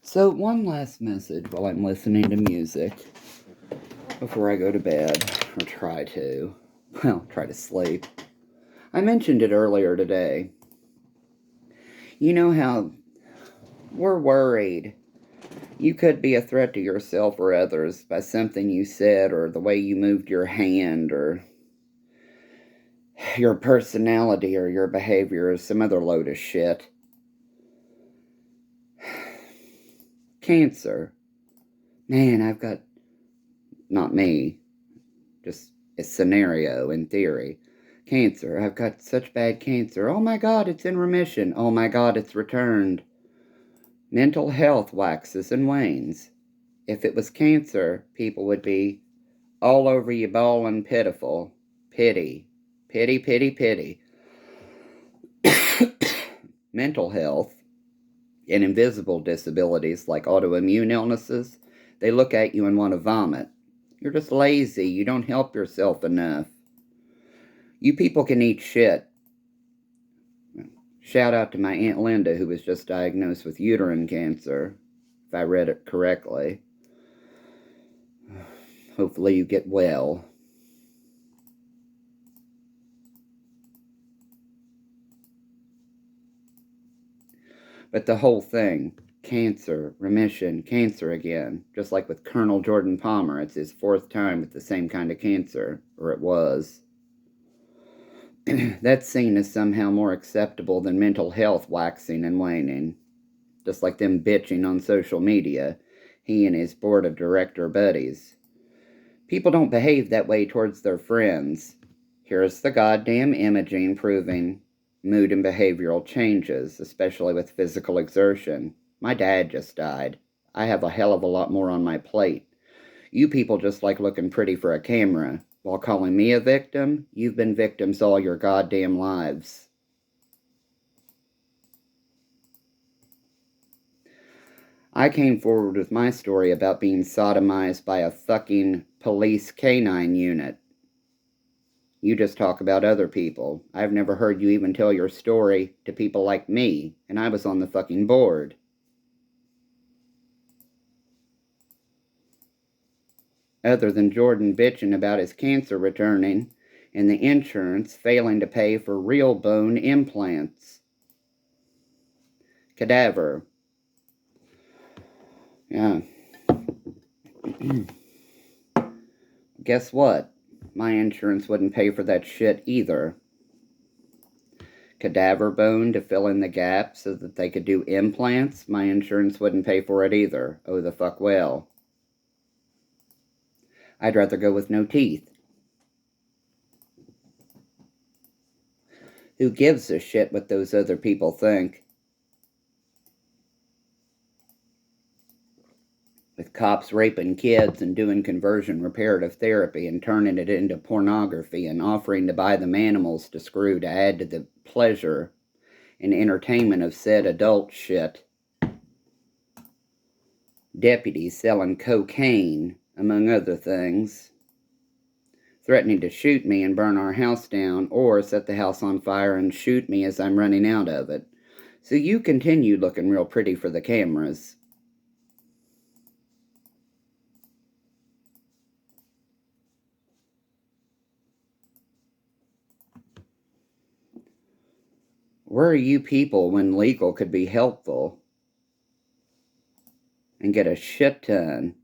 So, one last message while I'm listening to music before I go to bed, or try to sleep. I mentioned it earlier today. You know how we're worried you could be a threat to yourself or others by something you said, or the way you moved your hand, or your personality, or your behavior, or some other load of shit. Cancer. Man, not me, just a scenario in theory. Cancer. I've got such bad cancer. Oh my God, it's in remission. Oh my God, it's returned. Mental health waxes and wanes. If it was cancer, people would be all over you bawling pitiful. Pity. Pity, pity, pity. Mental health and invisible disabilities like autoimmune illnesses, they look at you and want to vomit. You're just lazy. You don't help yourself enough. You people can eat shit. Shout out to my Aunt Linda, who was just diagnosed with uterine cancer, if I read it correctly. Hopefully you get well. But the whole thing, cancer, remission, cancer again, just like with Colonel Jordan Palmer, it's his fourth time with the same kind of cancer, or it was. That's seen as somehow more acceptable than mental health waxing and waning. Just like them bitching on social media, he and his board of director buddies. People don't behave that way towards their friends. Here's the goddamn imaging proving mood and behavioral changes, especially with physical exertion. My dad just died. I have a hell of a lot more on my plate. You people just like looking pretty for a camera. While calling me a victim, you've been victims all your goddamn lives. I came forward with my story about being sodomized by a fucking police canine unit. You just talk about other people. I've never heard you even tell your story to people like me, and I was on the fucking board. Other than Jordan bitching about his cancer returning and the insurance failing to pay for real bone implants. Cadaver. Yeah. Guess what? My insurance wouldn't pay for that shit either. Cadaver bone to fill in the gap so that they could do implants, my insurance wouldn't pay for it either. Oh, the fuck well. I'd rather go with no teeth. Who gives a shit what those other people think? With cops raping kids and doing conversion reparative therapy and turning it into pornography and offering to buy them animals to screw to add to the pleasure and entertainment of said adult shit. Deputies selling cocaine, among other things. Threatening to shoot me and burn our house down, or set the house on fire and shoot me as I'm running out of it. So you continue looking real pretty for the cameras. Where are you people when legal could be helpful? And get a shit ton.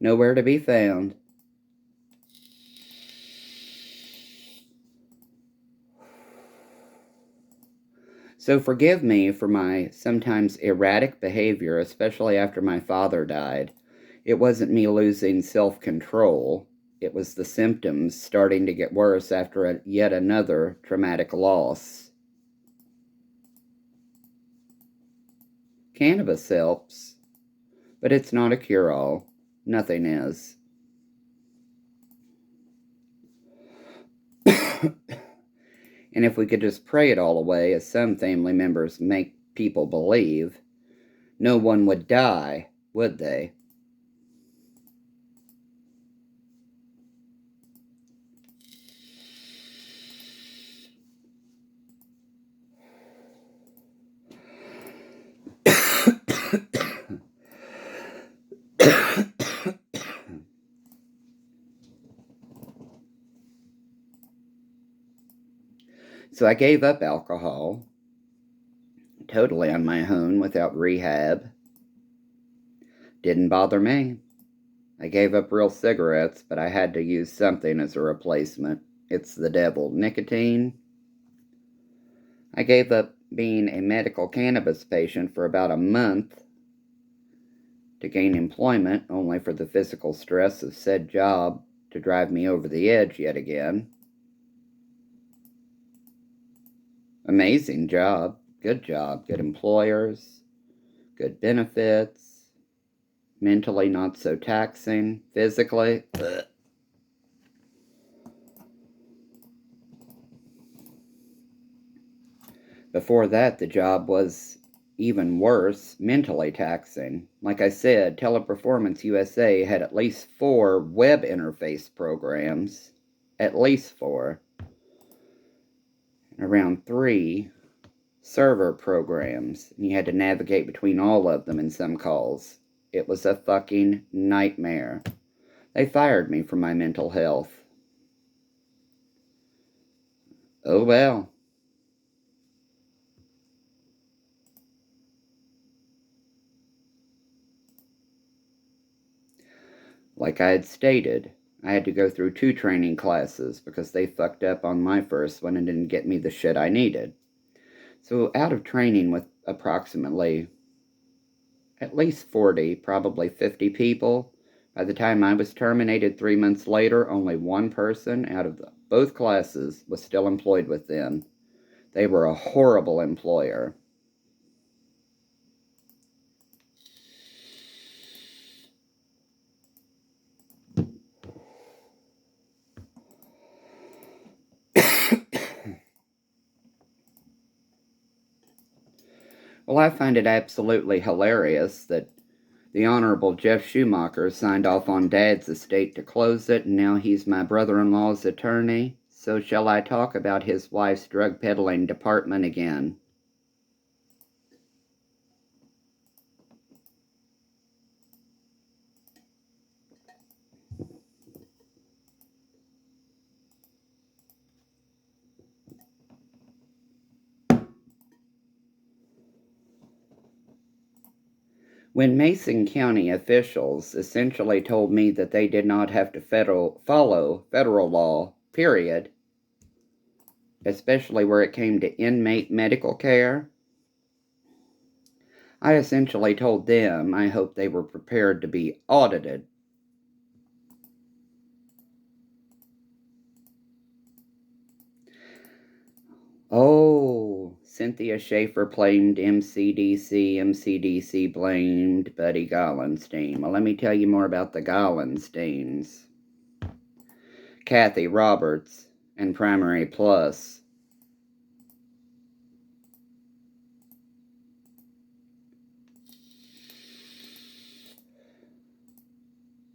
Nowhere to be found. So forgive me for my sometimes erratic behavior, especially after my father died. It wasn't me losing self-control. It was the symptoms starting to get worse after yet another traumatic loss. Cannabis helps, but it's not a cure-all. Nothing is. And if we could just pray it all away, as some family members make people believe, no one would die, would they? So I gave up alcohol, totally on my own, without rehab. Didn't bother me. I gave up real cigarettes, but I had to use something as a replacement. It's the devil. Nicotine. I gave up being a medical cannabis patient for about a month to gain employment, only for the physical stress of said job to drive me over the edge yet again. Amazing job, good employers, good benefits, mentally not so taxing, physically, ugh. Before that, the job was even worse, mentally taxing. Like I said, Teleperformance USA had at least 4 web interface programs, at least 4, and around 3 server programs, and you had to navigate between all of them in some calls. It was a fucking nightmare. They fired me for my mental health. Oh well. Like I had stated, I had to go through 2 training classes because they fucked up on my first one and didn't get me the shit I needed. So out of training with approximately at least 40, probably 50 people, by the time I was terminated 3 months later, only one person out of both classes was still employed with them. They were a horrible employer. Well, I find it absolutely hilarious that the Honorable Jeff Schumacher signed off on Dad's estate to close it, and now he's my brother-in-law's attorney. So shall I talk about his wife's drug peddling department again? When Mason County officials essentially told me that they did not have to follow federal law, period, especially where it came to inmate medical care, I essentially told them I hoped they were prepared to be audited. Oh, Cynthia Schaefer blamed MCDC. MCDC blamed Buddy Gollenstein. Well, let me tell you more about the Gollensteins. Kathy Roberts and Primary Plus.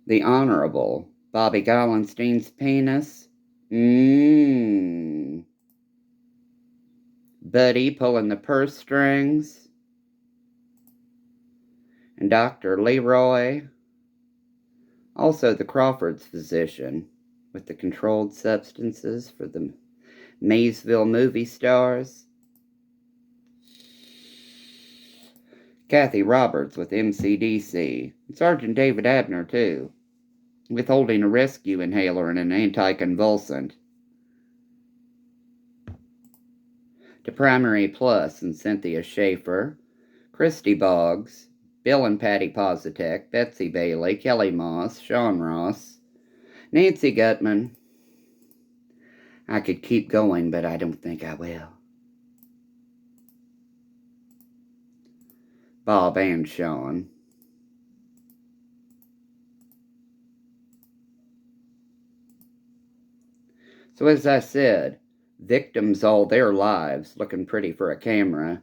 The Honorable Bobby Gollenstein's penis. Buddy pulling the purse strings. And Dr. Leroy. Also the Crawford's physician with the controlled substances for the Maysville movie stars. Kathy Roberts with MCDC. And Sergeant David Abner, too, withholding a rescue inhaler and an anticonvulsant. To Primary Plus and Cynthia Schaefer, Christy Boggs, Bill and Patty Positek, Betsy Bailey, Kelly Moss, Sean Ross, Nancy Gutman. I could keep going, but I don't think I will. Bob and Sean. So as I said, victims all their lives looking pretty for a camera,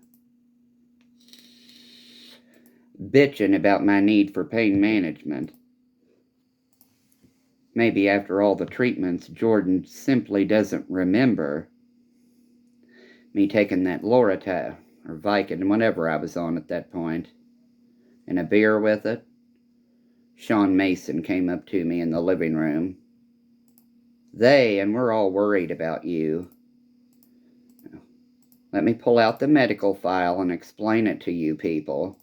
bitching about my need for pain management. Maybe after all the treatments, Jordan simply doesn't remember me taking that Loratab or Vicodin, whatever I was on at that point, and a beer with it. Sean Mason came up to me in the living room. And we're all worried about you. Let me pull out the medical file and explain it to you people.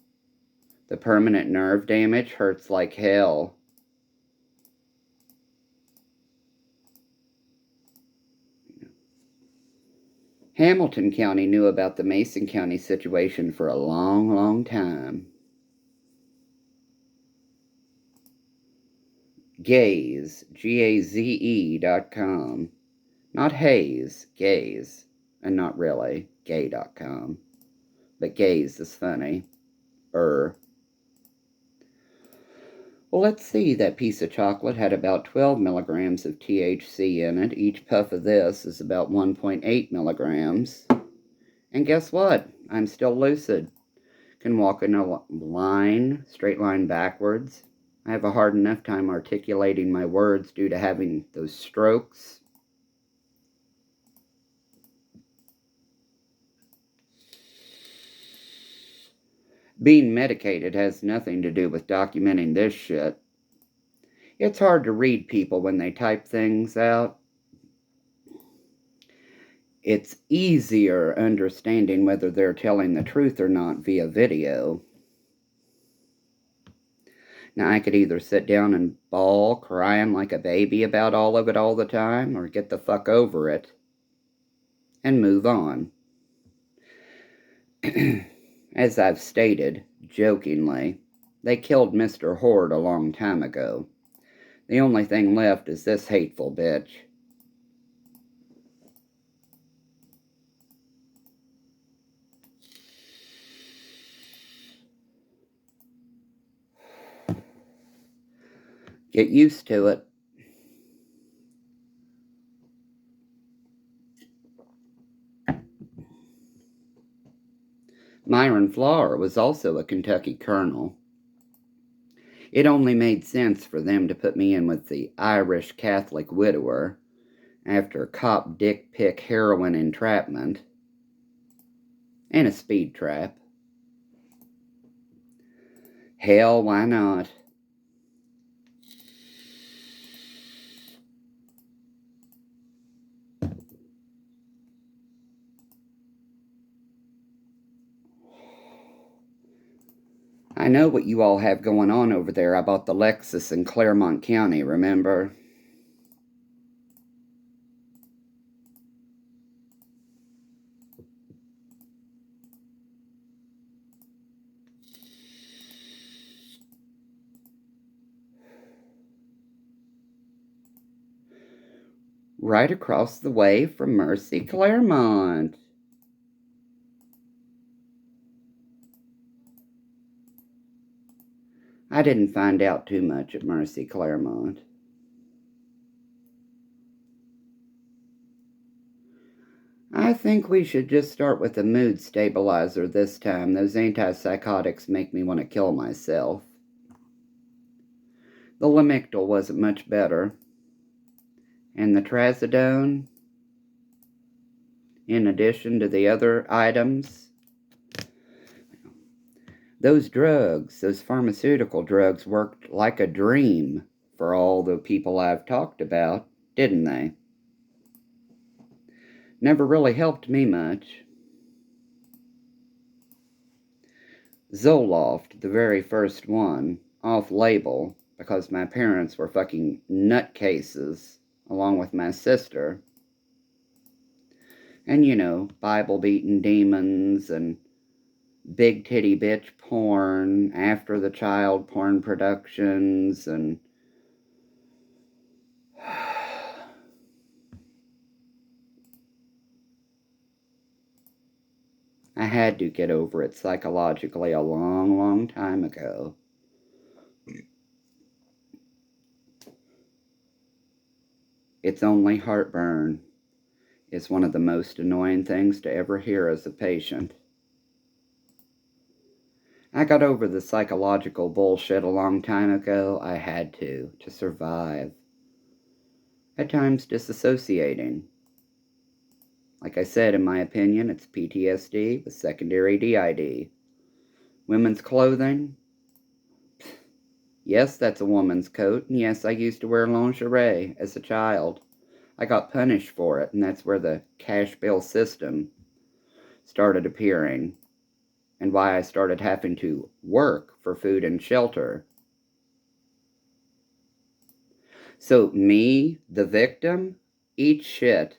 The permanent nerve damage hurts like hell. Hamilton County knew about the Mason County situation for a long, long time. Gaze, GAZE.com. Not Hayes, Gaze. And not really, gay.com. But gaze is funny. Well, let's see. That piece of chocolate had about 12 milligrams of THC in it. Each puff of this is about 1.8 milligrams. And guess what? I'm still lucid. Can walk in a straight line backwards. I have a hard enough time articulating my words due to having those strokes. Being medicated has nothing to do with documenting this shit. It's hard to read people when they type things out. It's easier understanding whether they're telling the truth or not via video. Now, I could either sit down and bawl, crying like a baby about all of it all the time, or get the fuck over it and move on. As I've stated, jokingly, they killed Mr. Horde a long time ago. The only thing left is this hateful bitch. Get used to it. Myron Flower was also a Kentucky colonel. It only made sense for them to put me in with the Irish Catholic widower after cop dick pic heroin entrapment and a speed trap. Hell, why not? I know what you all have going on over there. I bought the Lexus in Claremont County, remember? Right across the way from Mercy Claremont. I didn't find out too much at Mercy Claremont. I think we should just start with a mood stabilizer this time. Those antipsychotics make me want to kill myself. The Lamictal wasn't much better. And the Trazodone, in addition to the other items, those drugs, those pharmaceutical drugs, worked like a dream for all the people I've talked about, didn't they? Never really helped me much. Zoloft, the very first one, off-label, because my parents were fucking nutcases, along with my sister. And, you know, Bible-beating demons and big titty bitch porn, after the child porn productions, and I had to get over it psychologically a long, long time ago. It's only heartburn. It's one of the most annoying things to ever hear as a patient. I got over the psychological bullshit a long time ago. I had to survive. At times disassociating. Like I said, in my opinion, it's PTSD with secondary DID. Women's clothing? Yes, that's a woman's coat, and yes, I used to wear lingerie as a child. I got punished for it, and that's where the cash bail system started appearing, and why I started having to work for food and shelter. So me, the victim, eat shit.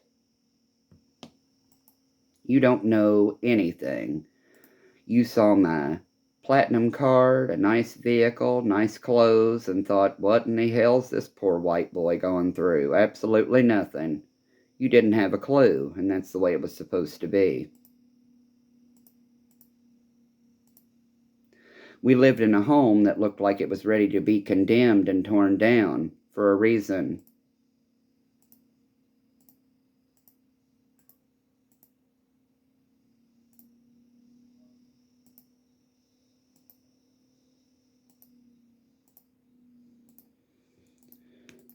You don't know anything. You saw my platinum card, a nice vehicle, nice clothes, and thought, what in the hell's this poor white boy going through? Absolutely nothing. You didn't have a clue, and that's the way it was supposed to be. We lived in a home that looked like it was ready to be condemned and torn down for a reason.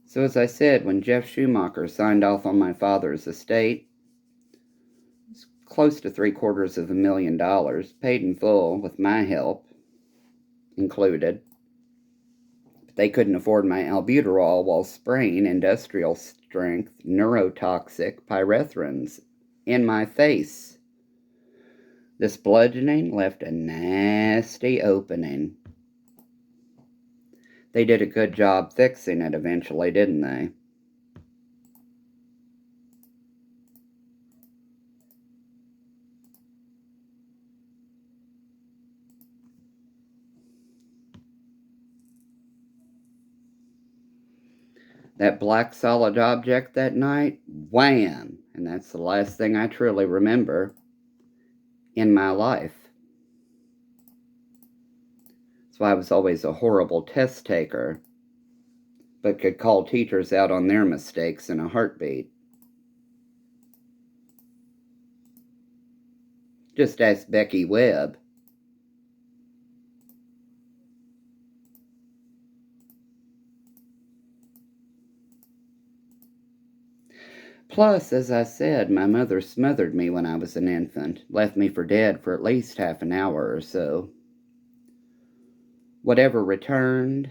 So as I said, when Jeff Schumacher signed off on my father's estate, it's close to $750,000, paid in full with my help included. But they couldn't afford my albuterol while spraying industrial strength neurotoxic pyrethrins in my face. This bludgeoning left a nasty opening. They did a good job fixing it eventually, didn't they? That black solid object that night, wham! And that's the last thing I truly remember in my life. That's why I was always a horrible test taker, but could call teachers out on their mistakes in a heartbeat. Just ask Becky Webb. Plus, as I said, my mother smothered me when I was an infant, left me for dead for at least half an hour or so. Whatever returned,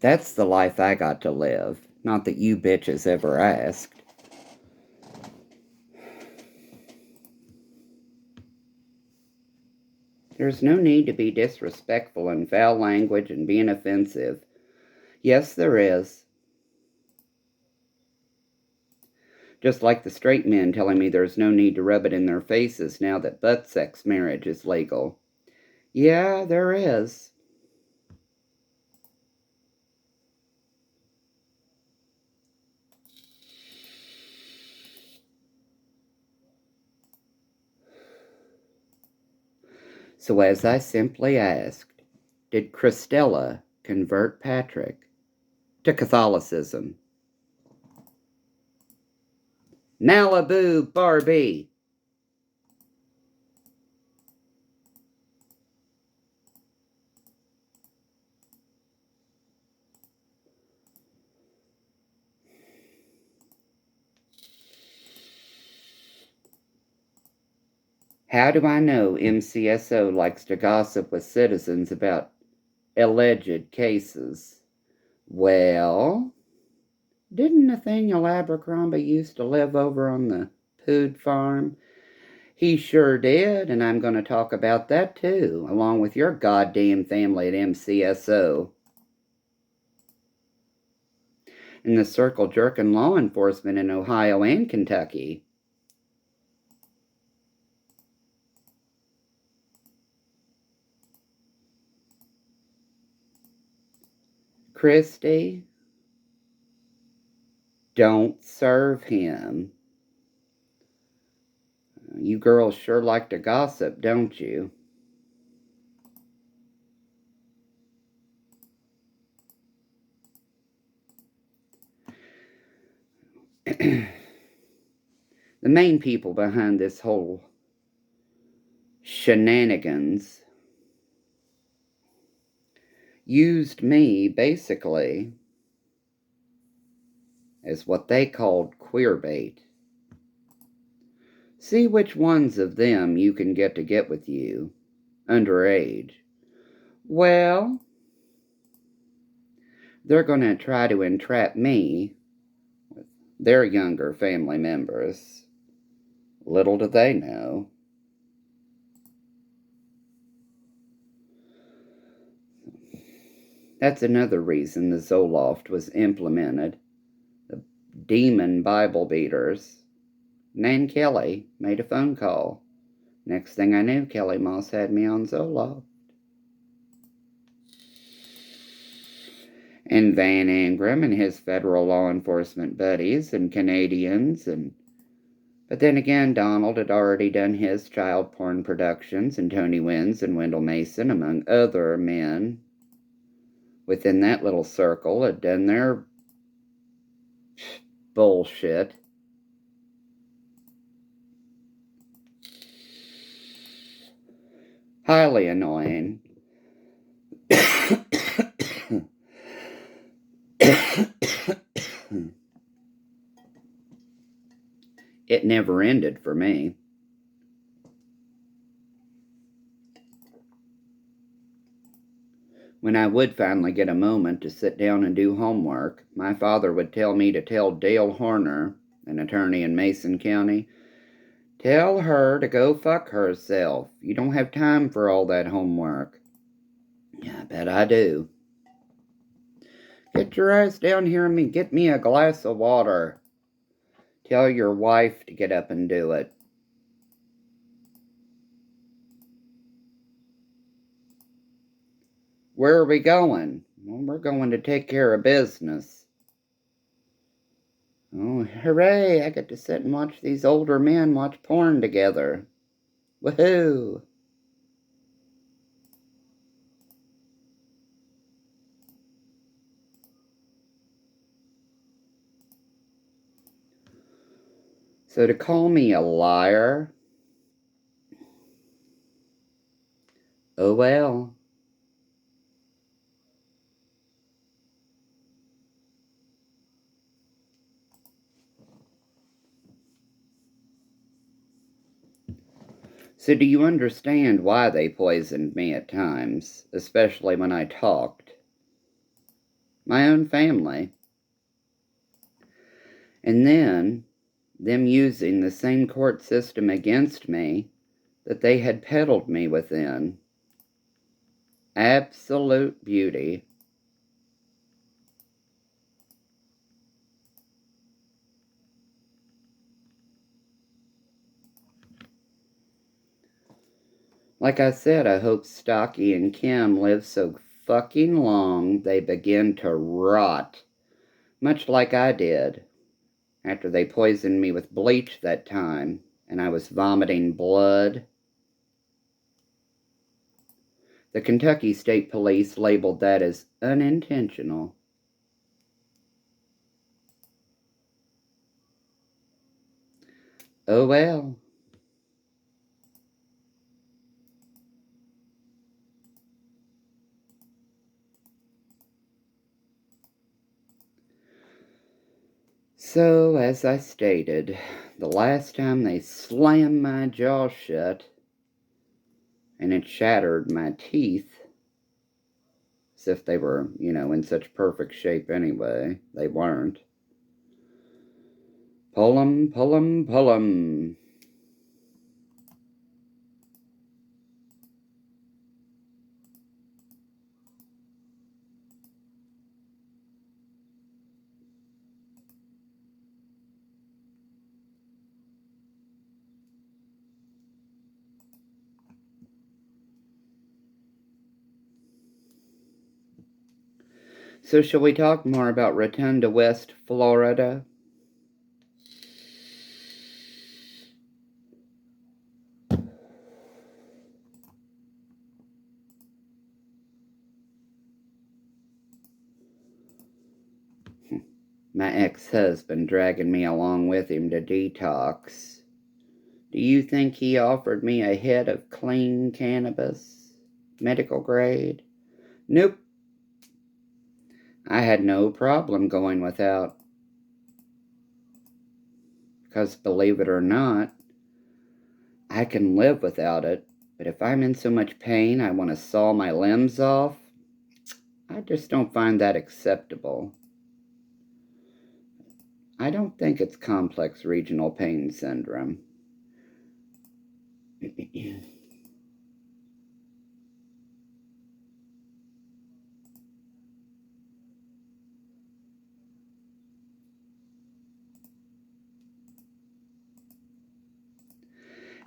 that's the life I got to live. Not that you bitches ever asked. There's no need to be disrespectful and foul language and being offensive. Yes, there is. Just like the straight men telling me there's no need to rub it in their faces now that butt sex marriage is legal. Yeah, there is. So as I simply asked, did Christella convert Patrick to Catholicism? Malibu Barbie. How do I know MCSO likes to gossip with citizens about alleged cases? Well, didn't Nathaniel Abercrombie used to live over on the Pood farm? He sure did, and I'm going to talk about that too, along with your goddamn family at MCSO. And the circle jerking law enforcement in Ohio and Kentucky. Christy, don't serve him. You girls sure like to gossip, don't you? The main people behind this whole shenanigans used me basically as what they called queer bait. See which ones of them you can get with you, underage. Well, they're going to try to entrap me with their younger family members. Little do they know. That's another reason the Zoloft was implemented. The demon Bible beaters. Nan Kelly made a phone call. Next thing I knew, Kelly Moss had me on Zoloft. And Van Ingram and his federal law enforcement buddies and Canadians But then again, Donald had already done his child porn productions, and Tony Wins and Wendell Mason, among other men within that little circle, had done their bullshit. Highly annoying. It never ended for me. When I would finally get a moment to sit down and do homework, my father would tell me to tell Dale Horner, an attorney in Mason County, tell her to go fuck herself. You don't have time for all that homework. Yeah, I bet I do. Get your ass down here and get me a glass of water. Tell your wife to get up and do it. Where are we going? Well, we're going to take care of business. Oh, hooray, I get to sit and watch these older men watch porn together. Woohoo! So to call me a liar? Oh well. So do you understand why they poisoned me at times, especially when I talked? My own family. And then, them using the same court system against me that they had peddled me within. Absolute beauty. Like I said, I hope Stocky and Kim live so fucking long they begin to rot, much like I did after they poisoned me with bleach that time and I was vomiting blood. The Kentucky State Police labeled that as unintentional. Oh well. So, as I stated, the last time they slammed my jaw shut, and it shattered my teeth, as if they were, in such perfect shape anyway. They weren't. Pull 'em, pull 'em, pull 'em. So shall we talk more about Rotunda, West Florida? My ex-husband dragging me along with him to detox. Do you think he offered me a head of clean cannabis? Medical grade? Nope. I had no problem going without. Because believe it or not, I can live without it, but if I'm in so much pain I want to saw my limbs off, I just don't find that acceptable. I don't think it's complex regional pain syndrome.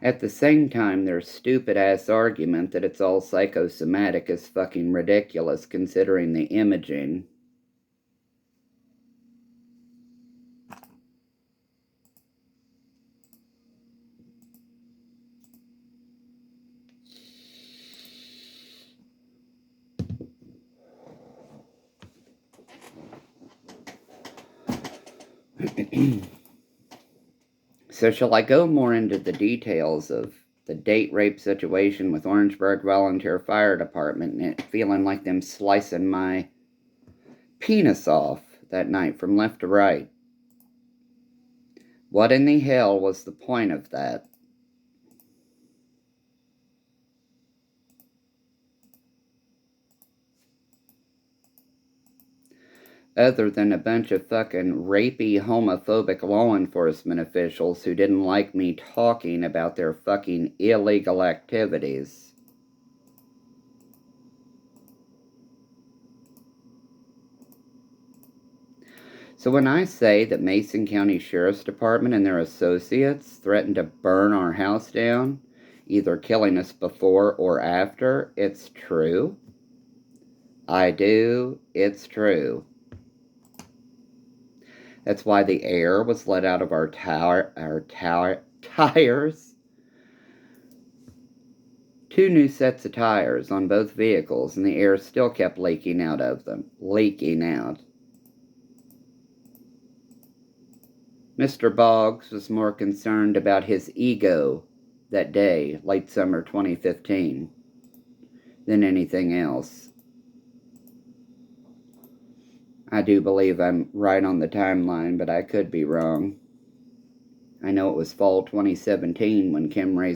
At the same time, their stupid-ass argument that it's all psychosomatic is fucking ridiculous considering the imaging. So shall I go more into the details of the date rape situation with Orangeburg Volunteer Fire Department and it feeling like them slicing my penis off that night from left to right? What in the hell was the point of that? Other than a bunch of fucking rapey, homophobic law enforcement officials who didn't like me talking about their fucking illegal activities. So when I say that Mason County Sheriff's Department and their associates threatened to burn our house down, either killing us before or after, it's true. It's true. That's why the air was let out of our tires. 2 new sets of tires on both vehicles, and the air still kept leaking out of them. Leaking out. Mr. Boggs was more concerned about his ego that day, late summer 2015, than anything else. I do believe I'm right on the timeline, but I could be wrong. I know it was fall 2017 when Kim raised